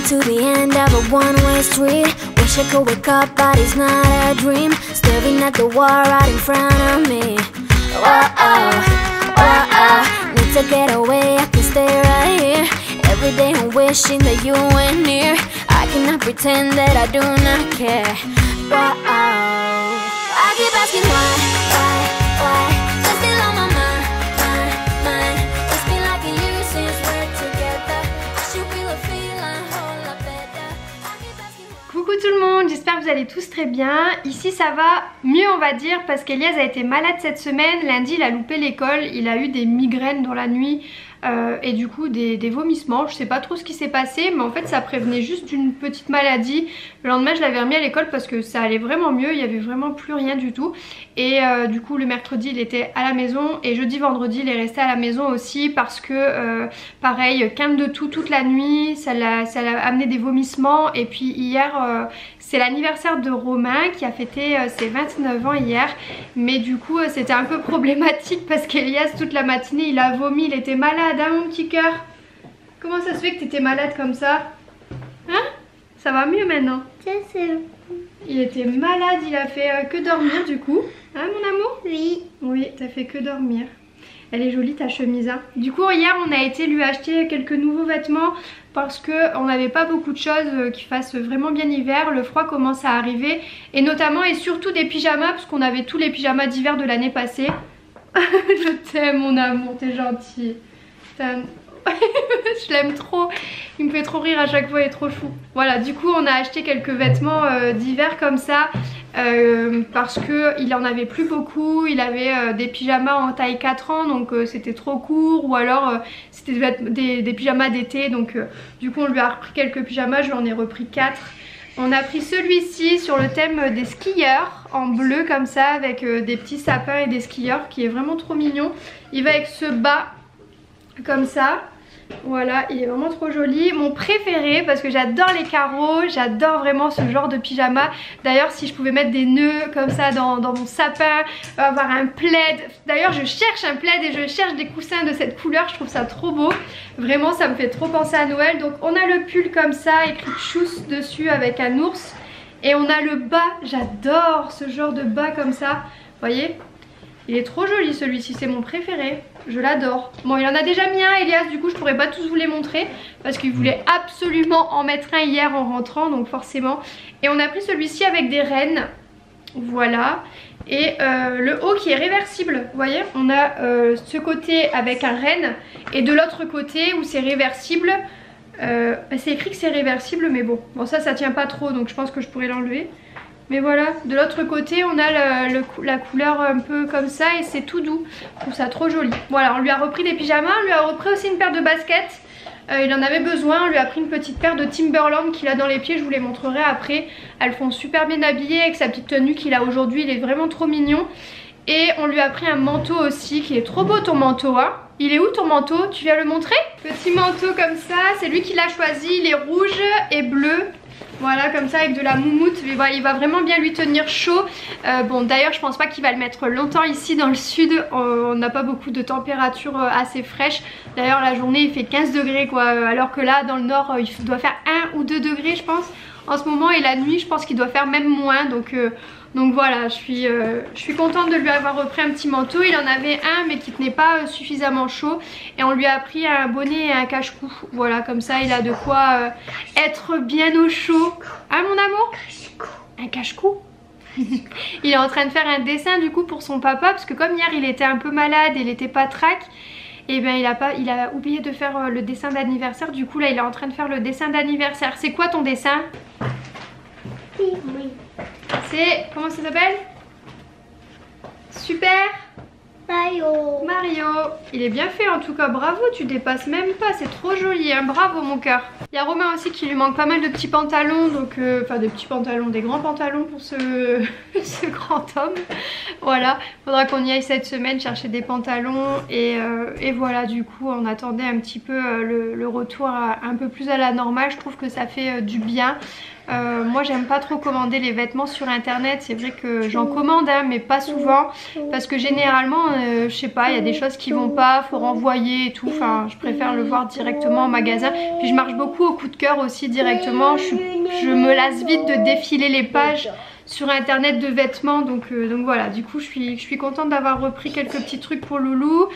to the end of a one-way street. Wish I could wake up, but it's not a dream. Staring at the wall right in front of me. Need to get away, I can stay right here. Every day I'm wishing that you were near. I cannot pretend that I do not care. I keep asking why? You're still on my mind. It's been like a year since we're together. I should feel a feeling whole lot better. I keep asking why. Coucou tout le monde, j'espère que vous allez tous très bien. Ici ça va mieux on va dire parce qu'Elias a été malade cette semaine. Lundi il a loupé l'école, il a eu des migraines dans la nuit. Et du coup des vomissements, je sais pas trop ce qui s'est passé mais en fait ça prévenait juste d'une petite maladie. Le lendemain je l'avais remis à l'école parce que ça allait vraiment mieux, il y avait vraiment plus rien du tout. Et du coup le mercredi il était à la maison et jeudi vendredi il est resté à la maison aussi parce que pareil quinte de tout toute la nuit, ça l'a amené des vomissements. Et puis hier c'est l'anniversaire de Romain qui a fêté ses 29 ans hier. Mais du coup c'était un peu problématique parce qu'Elias toute la matinée il a vomi, il était malade hein mon petit cœur. Comment ça se fait que tu étais malade comme ça? Hein? Ça va mieux maintenant? Il était malade, il a fait que dormir du coup. Hein mon amour? Oui. Oui, t'as fait que dormir. Elle est jolie ta chemise hein. Du coup hier on a été lui acheter quelques nouveaux vêtements parce qu'on n'avait pas beaucoup de choses qui fassent vraiment bien hiver. Le froid commence à arriver et notamment et surtout des pyjamas parce qu'on avait tous les pyjamas d'hiver de l'année passée. Je t'aime mon amour, t'es gentil. Je l'aime trop, il me fait trop rire à chaque fois, il est trop chou. Voilà, du coup on a acheté quelques vêtements d'hiver comme ça parce qu'il en avait plus beaucoup. Il avait des pyjamas en taille 4 ans donc c'était trop court, ou alors c'était des pyjamas d'été donc du coup on lui a repris quelques pyjamas, je lui en ai repris 4. On a pris celui-ci sur le thème des skieurs en bleu comme ça avec des petits sapins et des skieurs qui est vraiment trop mignon. Il va avec ce bas comme ça. Voilà, il est vraiment trop joli. Mon préféré parce que j'adore les carreaux, j'adore vraiment ce genre de pyjama. D'ailleurs si je pouvais mettre des nœuds comme ça dans mon sapin, avoir un plaid. D'ailleurs je cherche un plaid et je cherche des coussins de cette couleur, je trouve ça trop beau. Vraiment ça me fait trop penser à Noël. Donc on a le pull comme ça, écrit Tchuss dessus avec un ours. Et on a le bas, j'adore ce genre de bas comme ça. Vous voyez? Il est trop joli celui-ci, c'est mon préféré. Je l'adore. Bon, il en a déjà mis un, Elias, du coup je pourrais pas tous vous les montrer parce qu'il voulait absolument en mettre un hier en rentrant, donc forcément. Et on a pris celui-ci avec des rennes. Voilà. Et le haut qui est réversible. Vous voyez, on a ce côté avec un renne et de l'autre côté où c'est réversible. C'est écrit que c'est réversible, mais bon. Bon, ça tient pas trop, donc je pense que je pourrais l'enlever. Mais voilà, de l'autre côté on a la couleur un peu comme ça et c'est tout doux. Je trouve ça trop joli. Voilà, on lui a repris des pyjamas, on lui a repris aussi une paire de baskets. Il en avait besoin, on lui a pris une petite paire de Timberland qu'il a dans les pieds, je vous les montrerai après. Elles font super bien habillées avec sa petite tenue qu'il a aujourd'hui, il est vraiment trop mignon. Et on lui a pris un manteau aussi qui est trop beau ton manteau hein. Il est où ton manteau? Tu viens le montrer? Petit manteau comme ça, c'est lui qui l'a choisi, il est rouge et bleu. Voilà comme ça avec de la moumoute, mais voilà, il va vraiment bien lui tenir chaud. Bon d'ailleurs je pense pas qu'il va le mettre longtemps ici dans le sud, on n'a pas beaucoup de température assez fraîche. D'ailleurs la journée il fait 15 degrés quoi, alors que là dans le nord il doit faire 1 ou 2 degrés je pense en ce moment. Et la nuit je pense qu'il doit faire même moins donc voilà, je suis contente de lui avoir repris un petit manteau. Il en avait un mais qui tenait pas suffisamment chaud. Et on lui a pris un bonnet et un cache-cou. Voilà, comme ça il a de quoi être bien au chaud. Hein mon amour? Un cache-cou. Il est en train de faire un dessin du coup pour son papa. Parce que comme hier il était un peu malade et il était pas trac. Et bien il a oublié de faire le dessin d'anniversaire. Du coup là il est en train de faire le dessin d'anniversaire. C'est quoi ton dessin? Oui. C'est, comment ça s'appelle? Super Mario. Il est bien fait en tout cas, bravo, tu dépasses même pas, c'est trop joli hein, bravo mon cœur. Il y a Romain aussi qui lui manque pas mal de petits pantalons, donc enfin des petits pantalons, des grands pantalons pour ce grand homme. Voilà, faudra qu'on y aille cette semaine chercher des pantalons et voilà, du coup on attendait un petit peu le retour un peu plus à la normale. Je trouve que ça fait du bien. Moi j'aime pas trop commander les vêtements sur internet, c'est vrai que j'en commande hein, mais pas souvent parce que généralement je sais pas, il y a des choses qui vont pas, faut renvoyer et tout, enfin je préfère le voir directement en magasin. Puis je marche beaucoup au coup de cœur aussi directement, je me lasse vite de défiler les pages sur internet de vêtements, donc voilà, du coup je suis contente d'avoir repris quelques petits trucs pour Loulou.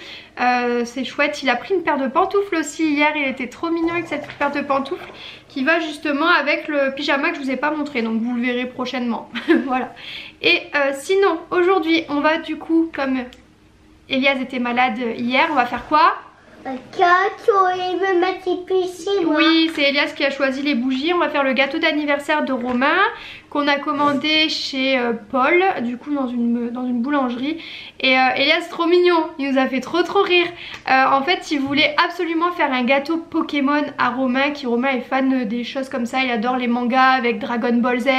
C'est chouette, il a pris une paire de pantoufles aussi hier, il était trop mignon avec cette paire de pantoufles qui va justement avec le pyjama que je vous ai pas montré, donc vous le verrez prochainement. Voilà. Et sinon aujourd'hui on va du coup, comme Elias était malade hier, on va faire quoi? Il veut mettre ses bougies, moi. Oui, c'est Elias qui a choisi les bougies. On va faire le gâteau d'anniversaire de Romain qu'on a commandé chez Paul, du coup dans une boulangerie. Et Elias, trop mignon, il nous a fait trop rire. En fait, il voulait absolument faire un gâteau Pokémon à Romain, Romain est fan des choses comme ça. Il adore les mangas avec Dragon Ball Z,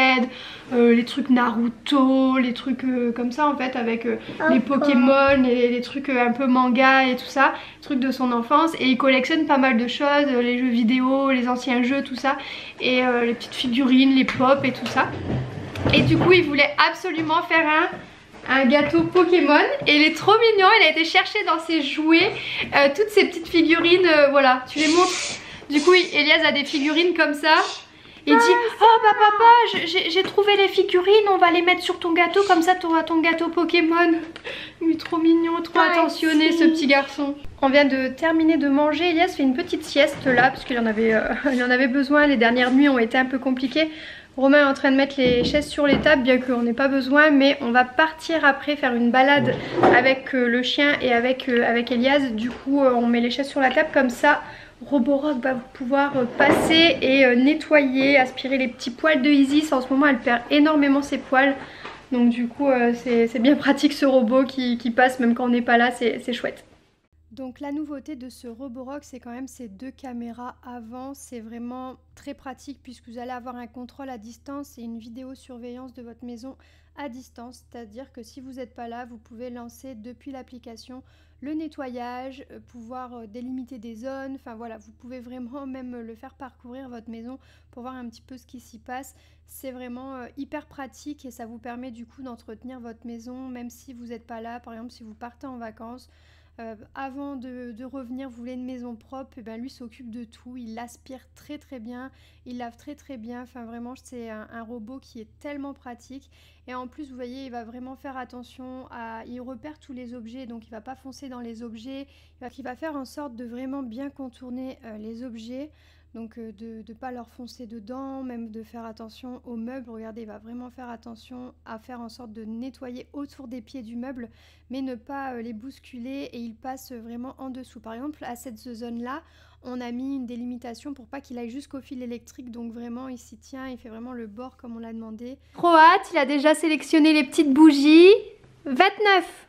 les trucs Naruto, les trucs comme ça en fait, avec les Pokémon, les trucs un peu manga et tout ça, trucs de son enfance. Et il collectionne pas mal de choses, les jeux vidéo, les anciens jeux, tout ça, et les petites figurines, les pop et tout ça. Et du coup il voulait absolument faire un gâteau Pokémon et il est trop mignon. Il a été chercher dans ses jouets toutes ces petites figurines, voilà, tu les montres. Du coup Elias a des figurines comme ça. Il dit oh bah papa, j'ai trouvé les figurines, on va les mettre sur ton gâteau, comme ça tu auras ton gâteau Pokémon. Il est trop mignon, trop attentionné ce petit garçon. On vient de terminer de manger, Elias fait une petite sieste là parce qu'il en avait besoin. Les dernières nuits ont été un peu compliquées. Romain est en train de mettre les chaises sur les tables, bien qu'on n'ait pas besoin, mais on va partir après faire une balade avec le chien et avec Elias. Du coup on met les chaises sur la table, comme ça Roborock va pouvoir passer et nettoyer, aspirer les petits poils de Isis. En ce moment elle perd énormément ses poils, donc du coup c'est bien pratique ce robot qui passe même quand on n'est pas là, c'est chouette. Donc la nouveauté de ce Roborock, c'est quand même ces deux caméras avant. C'est vraiment très pratique puisque vous allez avoir un contrôle à distance et une vidéosurveillance de votre maison à distance. C'est-à-dire que si vous n'êtes pas là, vous pouvez lancer depuis l'application le nettoyage, pouvoir délimiter des zones. Enfin voilà, vous pouvez vraiment même le faire parcourir votre maison pour voir un petit peu ce qui s'y passe. C'est vraiment hyper pratique et ça vous permet du coup d'entretenir votre maison même si vous n'êtes pas là. Par exemple, si vous partez en vacances, avant de revenir, vous voulez une maison propre, et ben lui s'occupe de tout, il l'aspire très bien, il lave très bien, enfin vraiment c'est un robot qui est tellement pratique. Et en plus vous voyez, il va vraiment faire attention il repère tous les objets, donc il va pas foncer dans les objets, il va faire en sorte de vraiment bien contourner les objets. Donc de ne pas leur foncer dedans, même de faire attention aux meubles. Regardez, il va vraiment faire attention à faire en sorte de nettoyer autour des pieds du meuble, mais ne pas les bousculer, et il passe vraiment en dessous. Par exemple, à cette zone-là, on a mis une délimitation pour pas qu'il aille jusqu'au fil électrique, donc vraiment il s'y tient, il fait vraiment le bord comme on l'a demandé. Trop hâte, il a déjà sélectionné les petites bougies. 29.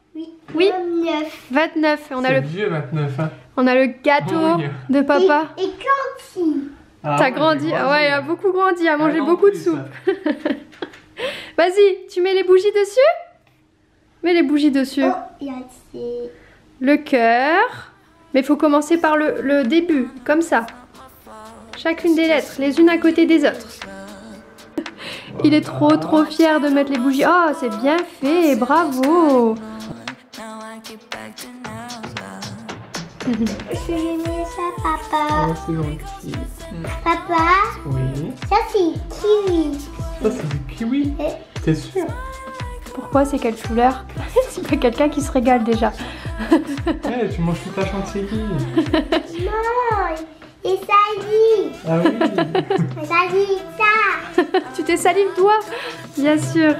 Oui, 29. On a le vieux 29. Hein. On a le gâteau de papa. Et grandi. T'as grandi, ouais, il a beaucoup grandi, il a mangé beaucoup de soupe. Vas-y, tu mets les bougies dessus? Mets les bougies dessus. Oh, le cœur. Mais il faut commencer par le début, comme ça. Chacune des lettres, les unes à côté des autres. Il est trop fier de mettre les bougies. Oh, c'est bien fait, bravo. Je vais mettre ça, papa. Oh, c'est gentil. Papa, Oui. ça c'est kiwi. Ça, c'est du kiwi. T'es sûr? Pourquoi? C'est quelle couleur? C'est pas quelqu'un qui se régale déjà. Hey, tu manges toute la chantilly. Non, et ça dit. Ah oui. Ça dit ça. Tu t'es sali le doigt? Bien sûr.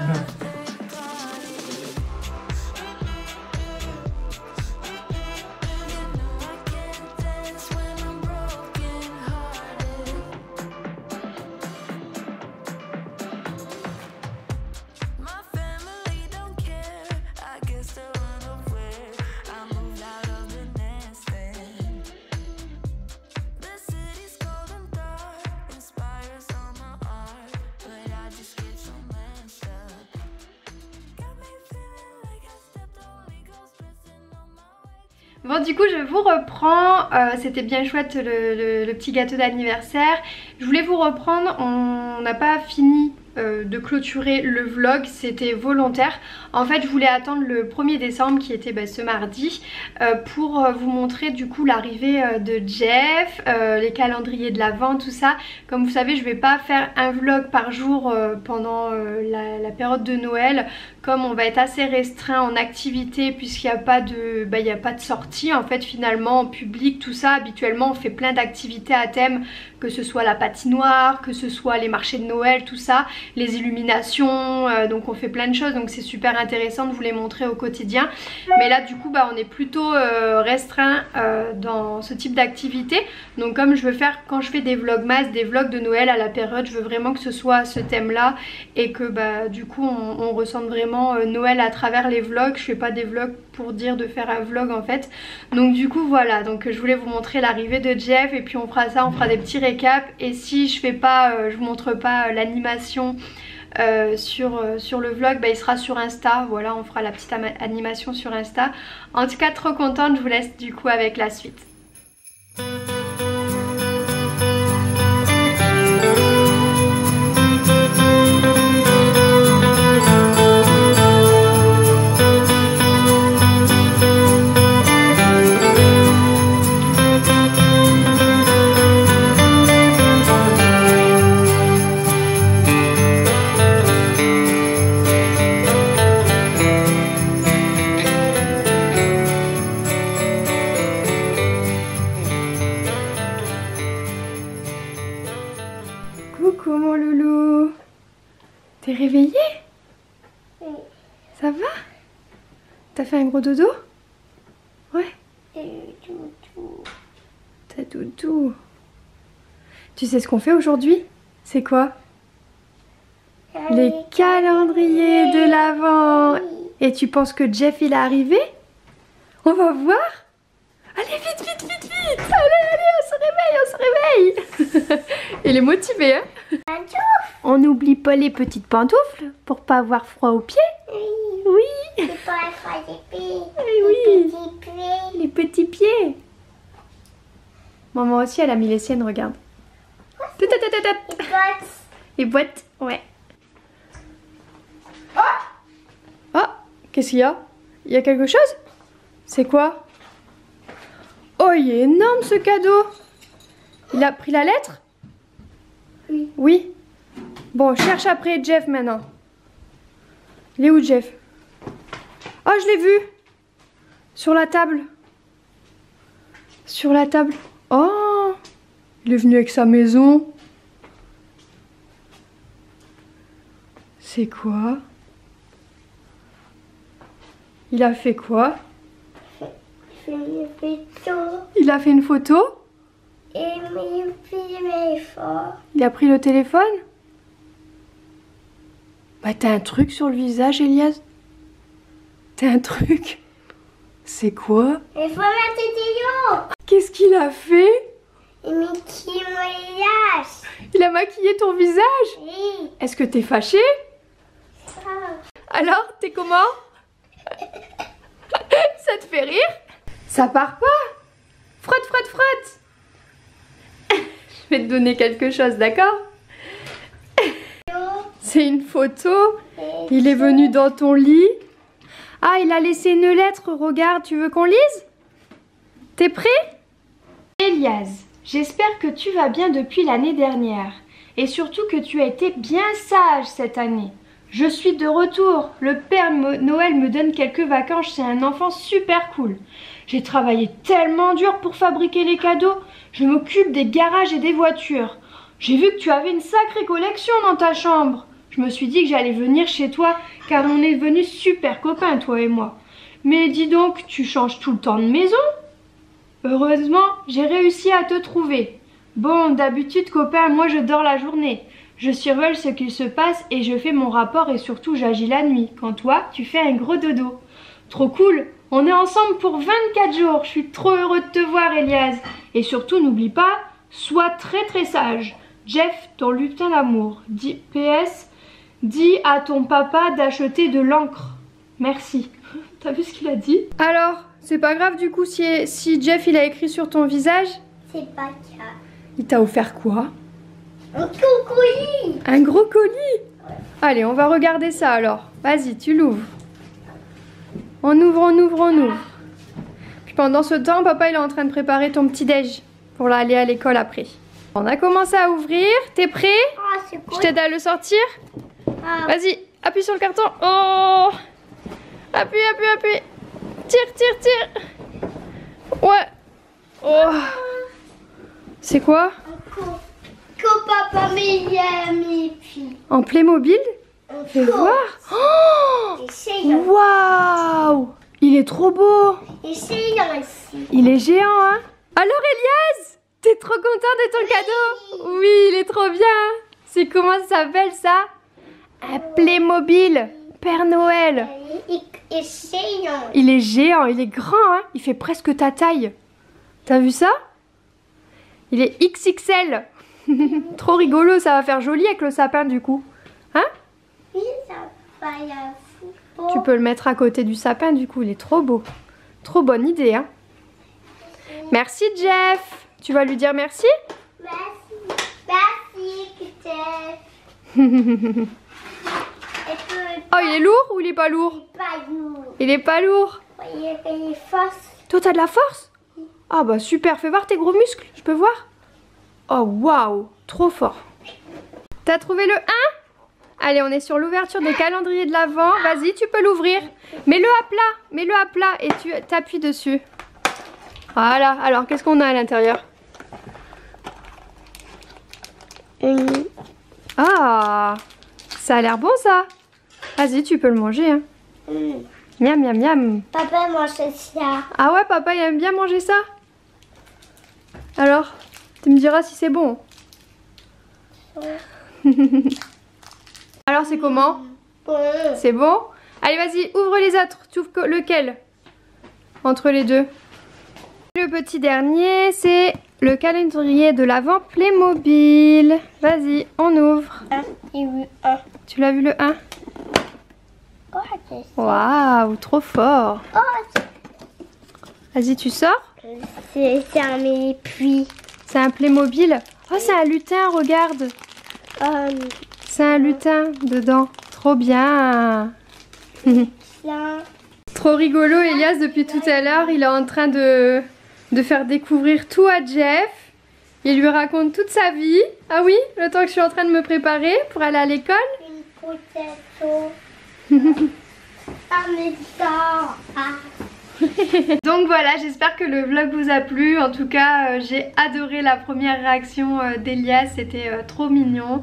Bon du coup je vous reprends, c'était bien chouette le petit gâteau d'anniversaire. Je voulais vous reprendre, on n'a pas fini de clôturer le vlog, c'était volontaire. En fait je voulais attendre le 1er décembre qui était ce mardi pour vous montrer du coup l'arrivée de Jeff, les calendriers de l'Avent, tout ça. Comme vous savez je vais pas faire un vlog par jour pendant la période de Noël, comme on va être assez restreint en activité puisqu'il n'y a pas de sortie en fait finalement en public, tout ça. Habituellement on fait plein d'activités à thème, que ce soit la patinoire, que ce soit les marchés de Noël, tout ça, les illuminations, donc on fait plein de choses, donc c'est super intéressant de vous les montrer au quotidien. Mais là du coup on est plutôt restreint dans ce type d'activité. Donc comme je veux faire, quand je fais des vlogmas, des vlogs de Noël à la période, je veux vraiment que ce soit ce thème là et que du coup on ressente vraiment Noël à travers les vlogs. Je fais pas des vlogs pour dire de faire un vlog en fait. Donc du coup voilà, donc je voulais vous montrer l'arrivée de Jeff et puis on fera ça, on fera des petits récaps. Et si je fais pas, je vous montre pas l'animation sur le vlog, il sera sur Insta. Voilà, on fera la petite animation sur Insta. En tout cas trop contente, je vous laisse du coup avec la suite. Coucou mon loulou, t'es réveillé? Oui. Ça va? T'as fait un gros dodo? Ouais. T'as doudou. Tu sais ce qu'on fait aujourd'hui? C'est quoi? Les calendriers de l'Avent. Et tu penses que Jeff il est arrivé? On va voir. Allez vite, vite, vite, vite. Allez, on se réveille. Il est motivé, hein? On n'oublie pas les petites pantoufles pour pas avoir froid aux pieds. Oui. C'est pas faire des pieds. Oui. Des petits pieds. Les petits pieds. Maman aussi, elle a mis les siennes, regarde. Des bottes. Les boîtes, ouais. Oh, qu'est-ce qu'il y a? Il y a quelque chose? C'est quoi? Oh, il est énorme ce cadeau. Il a pris la lettre? Oui. Oui. Bon, cherche après Jeff maintenant. Il est où Jeff? Oh, je l'ai vu. Sur la table. Sur la table. Oh, il est venu avec sa maison. C'est quoi? Il a fait quoi? Une photo. Il a fait une photo? Et mes films forts. Il a pris le téléphone? Bah t'as un truc sur le visage, Elias? T'as un truc? C'est quoi? Il faut mettre des vidéos. Qu'est-ce qu'il a fait? Et mes petits moyages. Il a maquillé ton visage? Oui. Est-ce que t'es fâché? Ça. Alors, t'es comment? Ça te fait rire? Ça part pas? Frotte, frotte, frotte. Je vais te donner quelque chose, d'accord? C'est une photo. Il est venu dans ton lit. Ah, il a laissé une lettre, regarde, tu veux qu'on lise? T'es prêt? Elias, j'espère que tu vas bien depuis l'année dernière. Et surtout que tu as été bien sage cette année. Je suis de retour. Le Père Noël me donne quelques vacances. C'est un enfant super cool. J'ai travaillé tellement dur pour fabriquer les cadeaux. Je m'occupe des garages et des voitures. J'ai vu que tu avais une sacrée collection dans ta chambre. Je me suis dit que j'allais venir chez toi car on est devenus super copains, toi et moi. Mais dis donc, tu changes tout le temps de maison? Heureusement, j'ai réussi à te trouver. Bon, d'habitude, copain, moi je dors la journée. Je survole ce qu'il se passe et je fais mon rapport et surtout j'agis la nuit. Quand toi, tu fais un gros dodo. Trop cool! On est ensemble pour 24 jours. Je suis trop heureux de te voir, Elias. Et surtout, n'oublie pas, sois très très sage. Jeff, ton lutin d'amour. PS, dis à ton papa d'acheter de l'encre. Merci. T'as vu ce qu'il a dit? Alors, c'est pas grave du coup si Jeff il a écrit sur ton visage? C'est pas ça. Il t'a offert quoi? Un colis. Un gros colis? Allez, on va regarder ça alors. Vas-y, tu l'ouvres. On ouvre, on ouvre, on ouvre. Puis pendant ce temps, papa il est en train de préparer ton petit déj pour aller à l'école après. On a commencé à ouvrir. T'es prêt? Ah, c'est Je quoi? t'aide à le sortir. Ah, Vas-y, appuie sur le carton. Oh! Appuie, appuie, appuie. Tire, tire, tire. Ouais. Oh. C'est quoi? papa mes filles. En Playmobil? Fais voir. Oh! Waouh! Il est trop beau. Essaye ici. Il est géant, hein? Alors Elias, t'es trop content de ton cadeau? Oui, il est trop bien. C'est comment ça s'appelle ça? Un Playmobil Père Noël. Essaye. Il est géant, il est grand, hein? Il fait presque ta taille. T'as vu ça? Il est XXL. Trop rigolo, ça va faire joli avec le sapin du coup. Hein? Oui, ça va y avoir. Tu peux le mettre à côté du sapin du coup, il est trop beau. Trop bonne idée, hein? Merci Jeff. Tu vas lui dire merci? Merci. Merci, Jeff. Oh, il est lourd ou il est pas lourd? Pas lourd. Il est pas lourd. Il est force. Toi, t'as de la force? Ah bah super, fais voir tes gros muscles, je peux voir? Oh waouh, trop fort. T'as trouvé le 1? Allez, on est sur l'ouverture des calendriers de l'Avent. Vas-y, tu peux l'ouvrir. Mets-le à plat et tu t'appuies dessus. Voilà, alors qu'est-ce qu'on a à l'intérieur? Ah, ça a l'air bon ça. Vas-y, tu peux le manger. Hein. Miam, miam, miam. Papa mange ça. Ah ouais, papa, il aime bien manger ça? Alors, tu me diras si c'est bon. Alors, c'est comment? C'est bon? Allez, vas-y, ouvre les autres. Tu ouvres lequel? Entre les deux. Le petit dernier, c'est le calendrier de l'Avent Playmobil. Vas-y, on ouvre. 1 et 1. Tu l'as vu le 1? Oh, c'est ça. Waouh, trop fort. Oh, Vas-y, tu sors. c'est un mes puits. C'est un Playmobil. Oh, c'est un lutin, regarde. C'est un lutin dedans. Trop bien. Ça. Trop rigolo, Elias, depuis tout à l'heure, il est en train de faire découvrir tout à Jeff. Il lui raconte toute sa vie. Ah oui, le temps que je suis en train de me préparer pour aller à l'école. Une potato. Ah, mais ça. Ah. Donc voilà, j'espère que le vlog vous a plu. En tout cas, j'ai adoré la première réaction d'Elias, c'était trop mignon.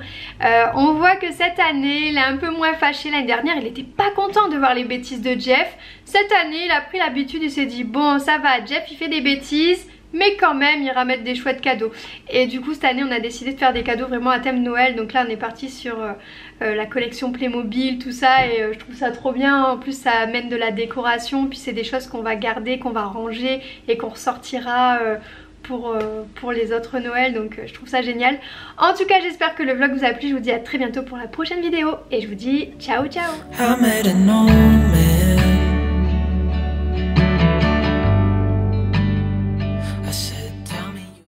On voit que cette année, il est un peu moins fâché. L'année dernière, il était pas content de voir les bêtises de Jeff. Cette année, il a pris l'habitude, il s'est dit bon, ça va, Jeff il fait des bêtises, mais quand même il ramène des chouettes cadeaux. Et du coup cette année on a décidé de faire des cadeaux vraiment à thème Noël. Donc là on est parti sur la collection Playmobil, tout ça, et je trouve ça trop bien. En plus ça amène de la décoration, puis c'est des choses qu'on va garder, qu'on va ranger et qu'on ressortira pour les autres Noël. Donc je trouve ça génial. En tout cas j'espère que le vlog vous a plu. Je vous dis à très bientôt pour la prochaine vidéo et je vous dis ciao ciao.